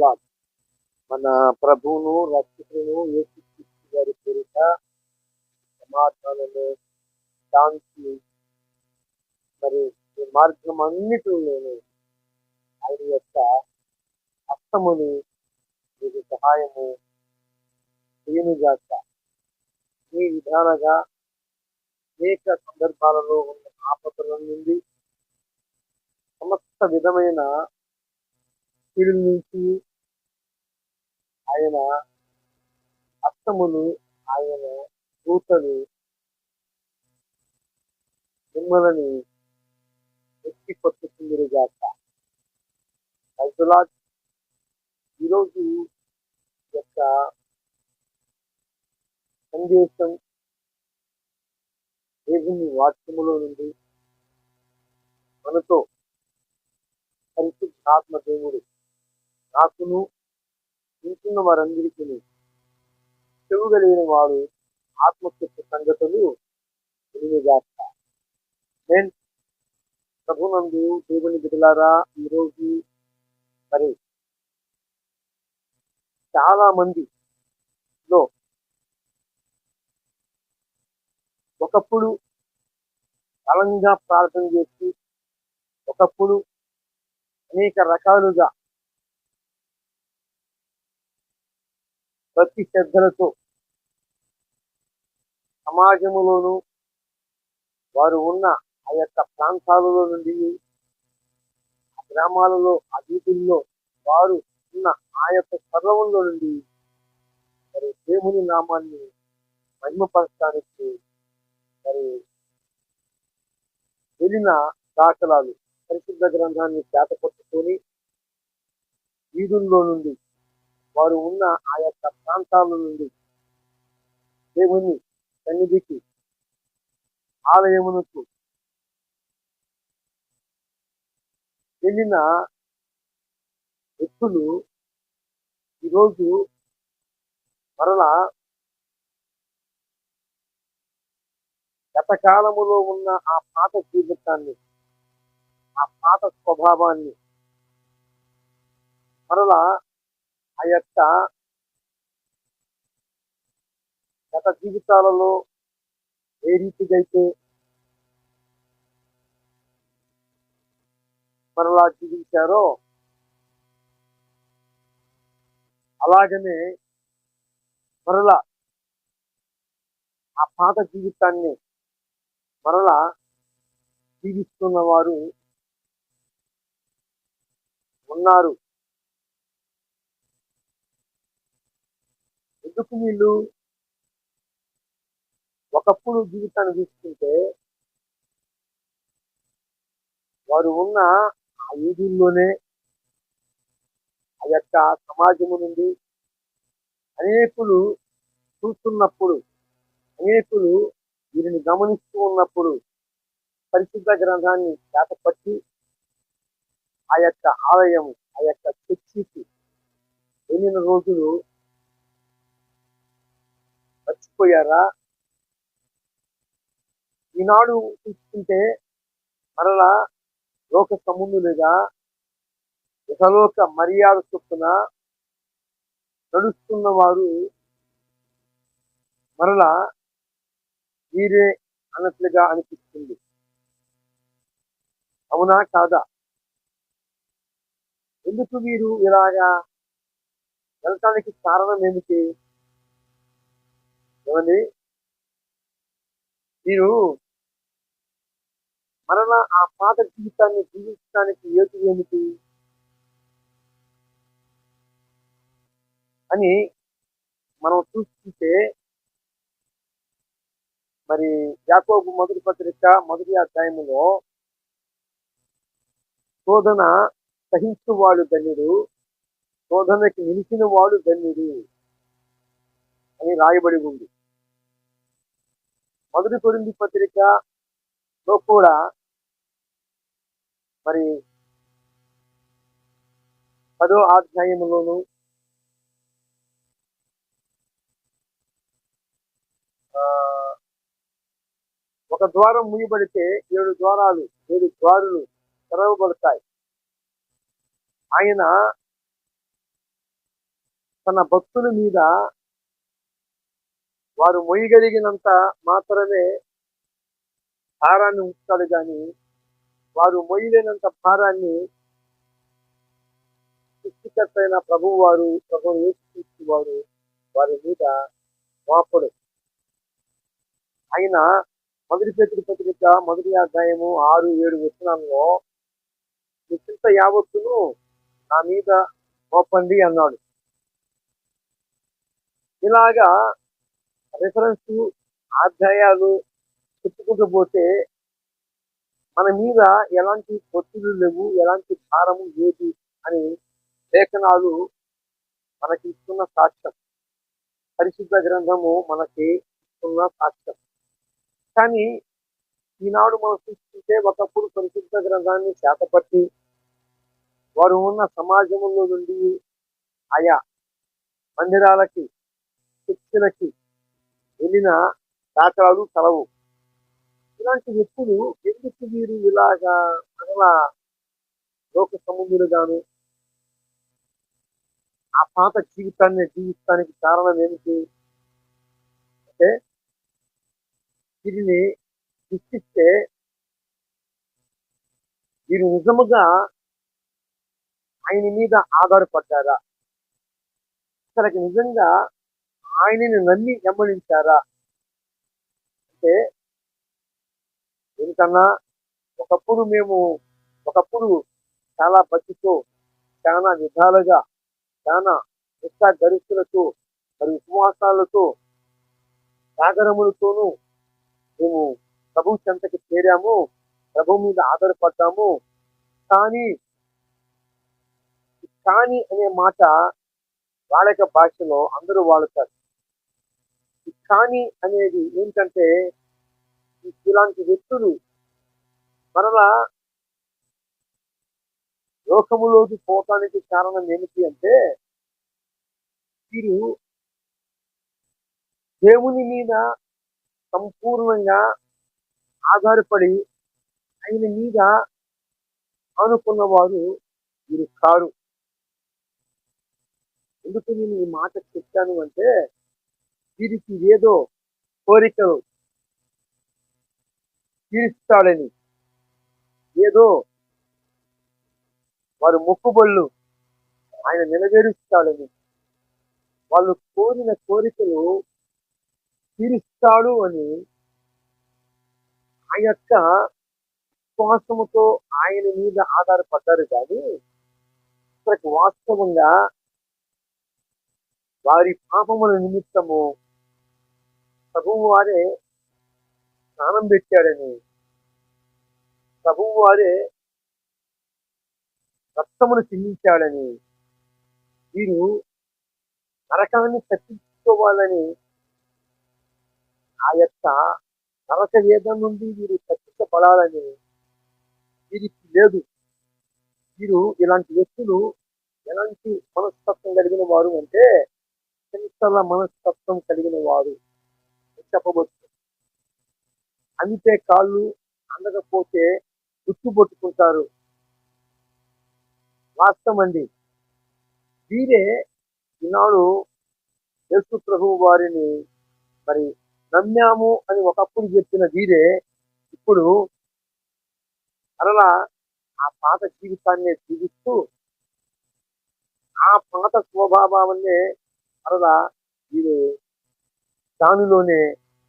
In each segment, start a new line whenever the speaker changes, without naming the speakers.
Lord. మన ప్రభువును రక్షకులను యేసుక్రీస్తు గారి పేరిట సమాధానము, శాంతి, మరి ఈ మార్గం అన్నిటిలోనూ ఆయన యొక్క హస్తమును మీకు సహాయము చేయనుగాక. ఈ విధాలుగా అనేక సందర్భాలలో ఉన్న ఆపదల నుండి, సమస్త విధమైన కీడుల నుంచి ఆయన హస్తములు, ఆయన దూతలు మిమ్మల్ని ఎత్తి పట్టుకుందురుగాక. రైతులాట్ ఈరోజు యొక్క సందేశం దేవుని వాక్యములో నుండి మనతో పరిశుద్ధాత్మ దేవుడు నాకును వింటున్న వారందరికీ చెవు కలిగిన వాడు ఆత్మశక్తి సంగతులు వినిగాక. నేను ప్రభునందు దేవుని బిడ్డలారా, ఈరోజు మరి చాలా మందిలో ఒకప్పుడు బలంగా ప్రార్థన చేసి, ఒకప్పుడు అనేక రకాలుగా భక్తి శ్రద్ధలతో సమాజములోను వారు ఉన్న ఆ యొక్క ప్రాంతాలలో నుండి, ఆ గ్రామాలలో, ఆ వీధుల్లో వారు ఉన్న ఆ యొక్క స్థలంలో నుండి మరి దేవుని నామాన్ని మహిమపరచడానికి మరి వెళ్ళిన దాఖలాలు, పరిశుద్ధ గ్రంథాన్ని చేతపట్టుకొని వీధుల్లో నుండి, వారు ఉన్న ఆ యొక్క ప్రాంతాల నుండి దేవుని సన్నిధికి, ఆలయమునకు వెళ్ళిన వ్యక్తులు ఈరోజు మరలా గతకాలములో ఉన్న ఆ పాత జీవితాన్ని, ఆ పాత స్వభావాన్ని మరలా ఆ యొక్క గత జీవితాలలో ఏ రీతిగా అయితే మరలా జీవించారో అలాగనే మరలా ఆ పాత జీవితాన్ని మరలా జీవిస్తున్న వారు ఉన్నారు. ఎందుకు వీళ్ళు ఒకప్పుడు జీవితాన్ని చూసుకుంటే వారు ఉన్న ఆ వీధుల్లోనే, ఆ యొక్క సమాజము నుండి అనేకులు చూస్తున్నప్పుడు, అనేకులు వీరిని గమనిస్తూ ఉన్నప్పుడు పరిశుద్ధ గ్రంథాన్ని చేతపట్టి ఆ యొక్క ఆలయం, ఆ యొక్క చర్చికి వెళ్ళిన రోజులు మర్చిపోయారా? ఈనాడు చూసుకుంటే మరలా లోక సంబంధులుగా ఇహలోక మర్యాద చొప్పున నడుస్తున్న వారు మరలా వీరే అన్నట్లుగా అనిపిస్తుంది. అవునా కాదా? ఎందుకు వీరు ఇలాగా వెళ్ళటానికి కారణం ఏమిటి? ఏమండి, వీరు మరలా ఆ పాత జీవితాన్ని జీవించడానికి ఏది ఏమిటి అని మనం చూస్తుంటే, మరి యాకోబు మొదటి పత్రిక మొదటి అధ్యాయములో శోధన సహించువాడు ధన్యుడు, శోధనకి నిలిచిన వాడు ధన్యుడు అని రాయబడి ఉంది. మొదటి కొరింథీ పత్రికలో కూడా మరి 10వ అధ్యాయములోను ఒక ద్వారం మూయబడితే 7 ద్వారాలు తెరవబడతాయి. ఆయన తన భక్తుల మీద వారు మొయ్యగలిగినంత మాత్రమే భారాన్ని ఉంచుతాడు కానీ వారు మొయ్యలేనంత భారాన్ని సృష్టికర్త అయిన ప్రభువు యేసుక్రీస్తు వారు వారి మీద మోపడు. ఆయన మొదటి పేతురు పత్రిక మొదటి అధ్యాయము 6-7 వచనాల్లో మీ చింత యావత్తును నా మీద మోపండి అన్నాడు. ఇలాగా రిఫరెన్స్ అధ్యాయాలు చెప్పుకుంటూ పోతే మన మీద ఎలాంటి ఒత్తిళ్లు లేవు, ఎలాంటి భారము లేదు అని లేఖనాలు మనకి ఇస్తున్న సాక్ష్యం. పరిశుద్ధ గ్రంథము మనకి ఇస్తున్న సాక్ష్యం. కానీ ఈనాడు మనం చూస్తుంటే ఒకప్పుడు పరిశుద్ధ గ్రంథాన్ని చేతపట్టి వారు ఉన్న సమాజంలో నుండి ఆయా మందిరాలకి, చర్చిలకి వెళ్ళిన దాఖలాలు కలవు. ఇలాంటి వ్యక్తులు ఎందుకు వీరు ఇలాగా మరలా లోక సముద్రులుగాను ఆ పాత జీవితాన్ని జీవిస్తానికి కారణం ఏమిటి అంటే, వీరిని సృష్టిస్తే వీరు నిజముగా ఆయన మీద ఆధారపడ్డారా, అసలు నిజంగా ఆయనని నమ్మి వెంబడించారా అంటే, ఎందుకన్నా ఒకప్పుడు చాలా భక్తితో, చాలా విధాలుగా, చాలా నిష్ఠా గరిష్ఠులతో మరి ఉపవాసాలతో జాగరములతోనూ మేము ప్రభు చెంతకి చేరాము, ప్రభు మీద ఆధారపడ్డాము. కానీ అనే మాట వాడక భాషలో అందరూ వాడుతారు. కానీ అనేది ఏంటంటే, ఇలాంటి వ్యక్తులు మరలా లోకములోకి పోవటానికి కారణం ఏమిటి అంటే, వీరు దేవుని మీద సంపూర్ణంగా ఆధారపడి ఆయన మీద ఆనుకున్న వారు వీరు కారు. ఎందుకు నేను ఈ మాట చెప్పాను అంటే, వీరికి ఏదో కోరికలు తీరుస్తాడని, ఏదో వారు మొక్కుబళ్ళు ఆయన నెరవేరుస్తాడని, వాళ్ళు కోరిన కోరికలు తీరుస్తాడు అని ఆ యొక్క విశ్వాసముతో ఆయన మీద ఆధారపడ్డారు. కానీ ఇక్కడికి వాస్తవంగా వారి పాపముల నిమిత్తము ప్రభువు వారే స్నానం పెట్టాడని, ప్రభువు వారే రక్తమును చిందించాడని, వీరు నరకాన్ని తప్పించుకోవాలని, ఆ యొక్క నరక వేదం నుండి వీరు తప్పించబడాలని వీరికి లేదు. వీరు ఇలాంటి వ్యక్తులు ఎలాంటి మనస్తత్వం కలిగిన వారు అంటే, చంచల మనస్తత్వం కలిగిన వారు చెప్పవచ్చు. అంతే కాళ్ళు అందకపోతే గుర్తుపట్టుకుంటారు. వాస్తవమండి, వీరే ఈనాడు యేసు ప్రభువు వారిని మరి నమ్మాము అని ఒకప్పుడు చెప్పిన వీరే ఇప్పుడు అలా ఆ పాత జీవితాన్ని జీవిస్తూ ఆ పాత స్వభావాన్నే అలా వీరు దానిలోనే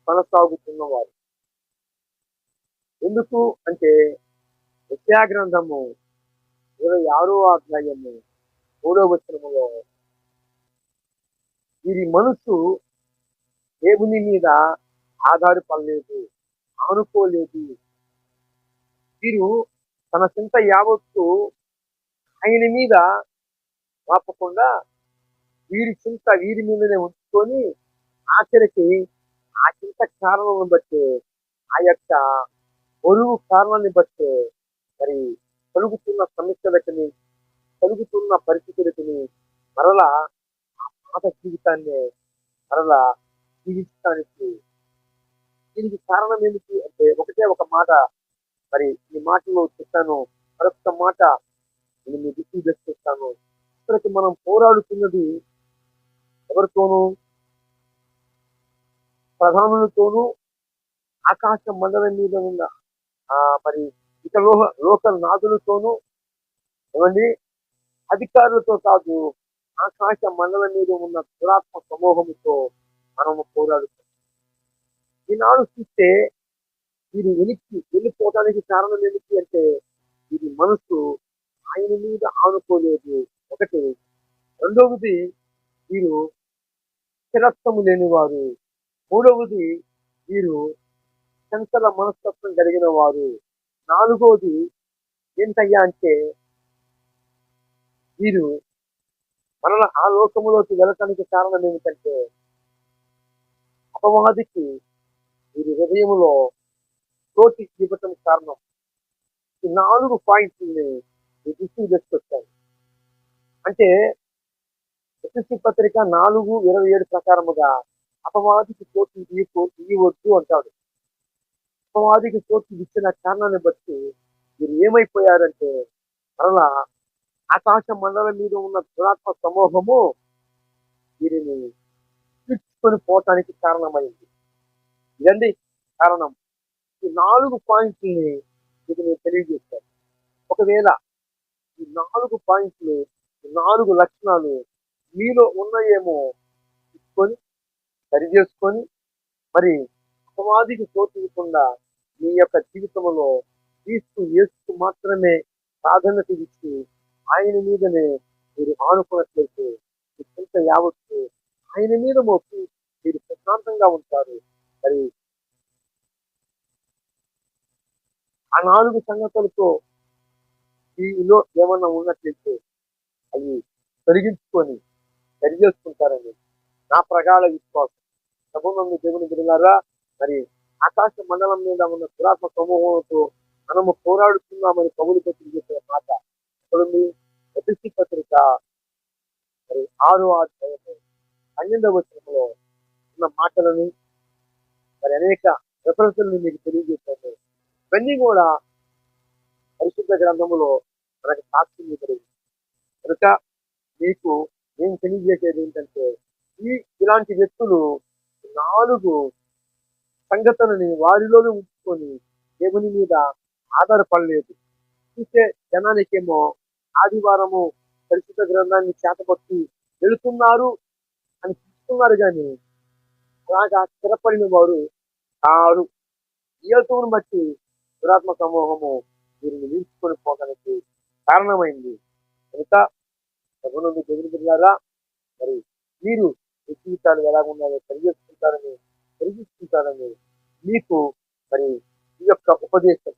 కొనసాగుతున్నవారు. ఎందుకు అంటే, యెషయా గ్రంథము 26వ అధ్యాయము 3వ వచనములో వీరి మనసు దేవుని మీద ఆధారపడలేదు, ఆనుకోలేదు. వీరు తన చింత యావత్తు ఆయన మీద వాపకుండా వీరి చింత వీరి మీదనే ఉంచుకొని ఆఖరికి ఆ చింత కారణాలను బట్టి, ఆ యొక్క బరువు కారణాన్ని బట్టి మరి కలుగుతున్న సమస్యలకి, కలుగుతున్న పరిస్థితులకి మరలా ఆ పాత జీవితాన్ని మరలా జీవించడానికి దీనికి కారణం ఏమిటి అంటే, ఒకటే ఒక మాట మరి ఈ మాటలో చెప్పాను, మరొక మాట నేను మీ దృష్టికి తెస్తాను. ఇక్కడికి మనం పోరాడుతున్నది ఎవరితోనూ? ప్రధానులతోనూ, ఆకాశ మండలం మీద ఉన్న మరి ఇక లోక నాదులతోనూ, ఏమండి, అధికారులతో కాదు, ఆకాశ మండలం మీద ఉన్న దురాత్మ సమూహముతో మనము పోరాడుతాం. ఈనాడు చూస్తే వీరు వెళ్ళిపోవడానికి కారణం ఏమిటి అంటే, వీరి మనసు ఆయన మీద ఆనుకోలేదు ఒకటి. రెండవది, వీరు స్థిరత్వము లేనివారు. మూడవది, వీరు చంచల మనస్తత్వం కలిగిన వారు. నాలుగవది ఏంటయ్యా అంటే, వీరు మరల ఆ లోకములోకి వెళ్ళటానికి కారణం ఏమిటంటే, అపవాదికి వీరి హృదయములో చోటు ఇవ్వటం కారణం. ఈ 4 పాయింట్లని మీ దృష్టికి తీసుకొచ్చాను. అంటే ఎఫెసీ పత్రిక 4:27 ప్రకారముగా అపవాదికి చోటు ఇవ్వవద్దు అంటాడు. అపవాదికి చోటు ఇచ్చిన కారణాన్ని బట్టి వీరు ఏమైపోయారంటే, మరలా ఆకాశ మండలం మీద ఉన్న దురాత్మ సమూహము వీరిని తీసుకొని పోవటానికి కారణమైంది. ఇదండి కారణం. ఈ 4 పాయింట్లని మీకు నేను తెలియజేస్తాను. ఒకవేళ ఈ 4 పాయింట్లు, ఈ 4 లక్షణాలు మీలో ఉన్నాయేమో తీసుకొని సరి చేసుకొని, మరి అపవాదికి చోటు ఇవ్వకుండా మీ యొక్క జీవితంలో క్రీస్తు యేసుకు మాత్రమే ప్రాధాన్యత ఇచ్చి ఆయన మీదనే మీరు ఆనుకున్నట్లయితే మీ చింత యావత్తు ఆయన మీద మోపి మీరు ప్రశాంతంగా ఉంటారు. మరి ఆ 4 సంగతులతో మీలో ఏమన్నా ఉన్నట్లయితే అవి తొలగించుకొని సరి చేసుకుంటారని నా ప్రగాఢ విశ్వాసం. ప్రభువునందు దేవుని బిడ్డలారా, మరి ఆకాశ మండలం మీద ఉన్న దురాత్మ సమూహంతో మనము పోరాడుతున్నామని పౌలు పత్రిక చెప్పిన మాట ఎక్కడుంది? ఎఫెసీ పత్రిక మరి 6వ అధ్యాయము 12వ వచనంలో ఉన్న మాటలని, మరి అనేక రెఫరెన్స్ని మీకు తెలియజేశాను. ఇవన్నీ కూడా పరిశుద్ధ గ్రంథములో మనకు సాక్ష్యం ఇవ్వలేదు. కనుక మీకు నేను తెలియజేసేది ఏంటంటే, ఇలాంటి వ్యక్తులు 4 సంగతులని వారిలోనే ఉంచుకొని దేవుని మీద ఆధారపడలేదు. చూస్తే జనానికేమో ఆదివారము పరిశుద్ధ గ్రంథాన్ని చేతపట్టి వెళుతున్నారు అని చూస్తున్నారు, కానీ అలాగా స్థిరపడిన వారు కారు. ఈయతను బట్టి దురాత్మ సమూహము వీరిని నిలుచుకొని పోవడానికి కారణమైంది. కనుక ప్రభువునందు దేవుని బిడ్డలారా, మరి మీరు మీ జీవితాలు ఎలాగున్నాయో తెలియజేసుకుంటారని మీకు మరి ఈ యొక్క ఉపదేశం